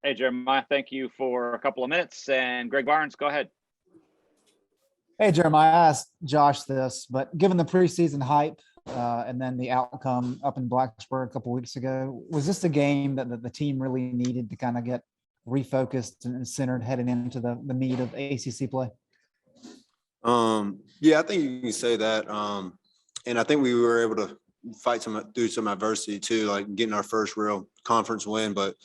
Hey, Jeremiah, thank you for a couple of minutes. And Greg Barnes, go ahead. Hey, Jeremiah, I asked Josh this, but given the preseason hype and then the outcome up in Blacksburg a couple of weeks ago, was this a game that the team really needed to kind of get refocused and centered heading into the meat of ACC play? Yeah, I think you can say that. And I think we were able to fight through some adversity too, like getting our first real conference win, but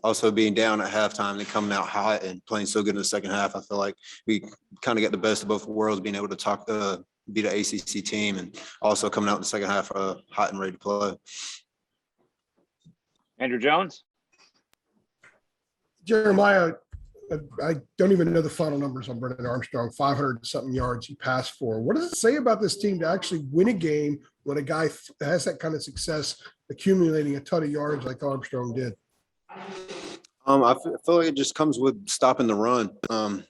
also being down at halftime and coming out hot and playing so good in the second half. I feel like we kind of get the best of both worlds, being able to beat an ACC team and also coming out in the second half hot and ready to play. Andrew Jones. Jeremiah, I don't even know the final numbers on Brennan Armstrong, 500-something yards he passed for. What does it say about this team to actually win a game when a guy has that kind of success accumulating a ton of yards like Armstrong did? I feel like it just comes with stopping the run.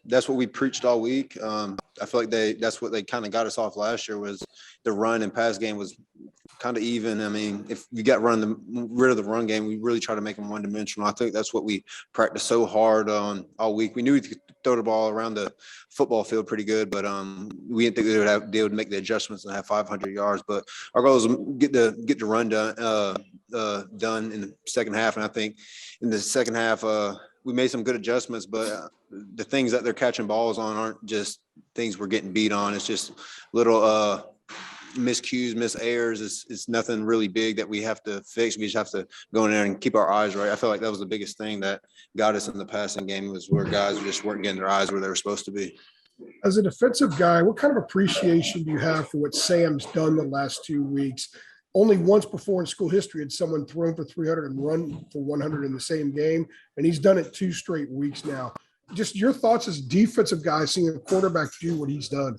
That's what we preached all week. I feel like that's what they kind of got us off last year, was the run and pass game was kind of even. I mean, if you got rid of the run game, we really try to make them one-dimensional. I think that's what we practiced so hard on all week. We knew we could throw the ball around the football field pretty good, but we didn't think they would make the adjustments and have 500 yards. But our goal is to get the run done in the second half, and I think in the second half we made some good adjustments, but the things that they're catching balls on aren't just things we're getting beat on. It's just little miscues, miss errors. It's nothing really big that we have to fix. We just have to go in there and keep our eyes right. I feel like that was the biggest thing that got us in the passing game, was where guys just weren't getting their eyes where they were supposed to be. As a defensive guy, what kind of appreciation do you have for what Sam's done the last 2 weeks? Only once before in school history had someone thrown for 300 and run for 100 in the same game, and he's done it 2 straight weeks now. Just your thoughts as defensive guys seeing a quarterback do what he's done.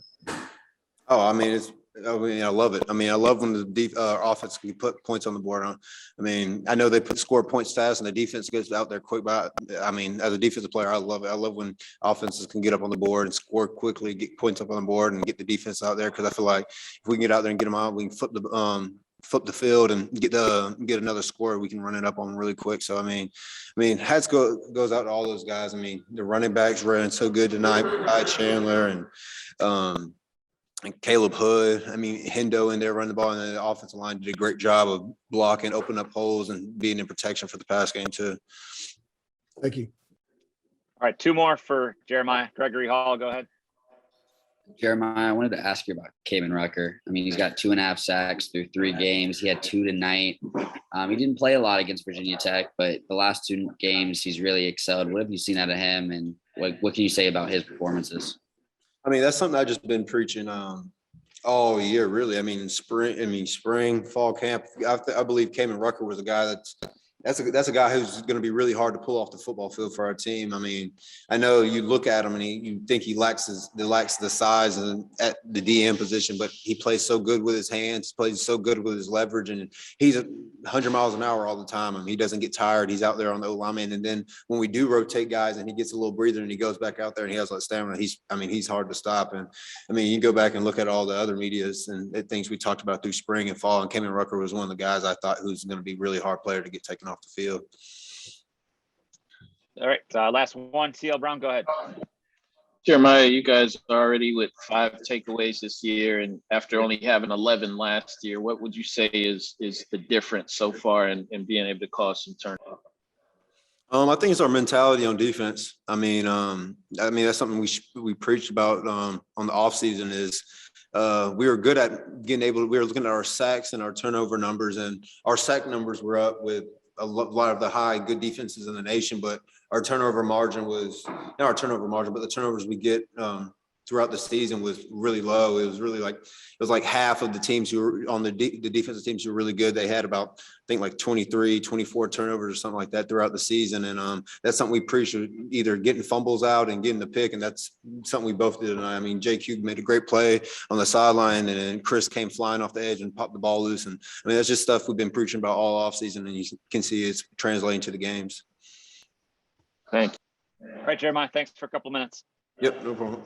Oh, I mean, I love it. I mean, I love when the offense can put points on the board. I mean, I know they score points fast and the defense gets out there quick. But I mean, as a defensive player, I love it. I love when offenses can get up on the board and score quickly, get points up on the board, and get the defense out there. Because I feel like if we can get out there and get them out, we can flip the field and get another score. We can run it up on really quick. So I mean, hats goes out to all those guys. I mean, the running backs ran so good tonight. Ty Chandler and Caleb Hood. I mean, Hendo in there running the ball, and then the offensive line did a great job of blocking, opening up holes, and being in protection for the pass game too. Thank you. All right, 2 more for Jeremiah. Gregory Hall, go ahead. Jeremiah, I wanted to ask you about Kaven Rucker. I mean, he's got 2.5 sacks through 3 games. He had 2 tonight. He didn't play a lot against Virginia Tech, but the last 2 games he's really excelled. What have you seen out of him, and what can you say about his performances? I mean, that's something I've just been preaching all year, really. I mean, spring, fall camp. I believe Kaven Rucker was a guy that's a guy who's going to be really hard to pull off the football field for our team. I mean, I know you look at him and you think he lacks the size and at the DM position, but he plays so good with his hands, plays so good with his leverage, and he's 100 miles an hour all the time. I mean, he doesn't get tired. He's out there on the O-line, and then when we do rotate guys and he gets a little breather and he goes back out there and he has that stamina, he's hard to stop. And I mean, you go back and look at all the other medias and things we talked about through spring and fall, and Kaven Rucker was one of the guys I thought who's going to be really hard player to get taken off the field. All right, last one. CL Brown, go ahead. Jeremiah, you guys are already with 5 takeaways this year, and after only having 11 last year, what would you say is the difference so far in being able to cause some turnover? I think it's our mentality on defense. I mean that's something we preached about on the offseason is we were good at we were looking at our sacks and our turnover numbers, and our sack numbers were up with a lot of the high good defenses in the nation, but our turnover margin was not our turnover margin, but the turnovers we get throughout the season was really low. It was like half of the teams who were on the defensive teams who were really good. They had about, I think, like 23, 24 turnovers or something like that throughout the season. And that's something we preach, either getting fumbles out and getting the pick. And that's something we both did tonight. I mean, JQ made a great play on the sideline, and then Chris came flying off the edge and popped the ball loose. And I mean, that's just stuff we've been preaching about all offseason, and you can see it's translating to the games. Thank you. All right, Jeremiah, thanks for a couple of minutes. Yep, no problem.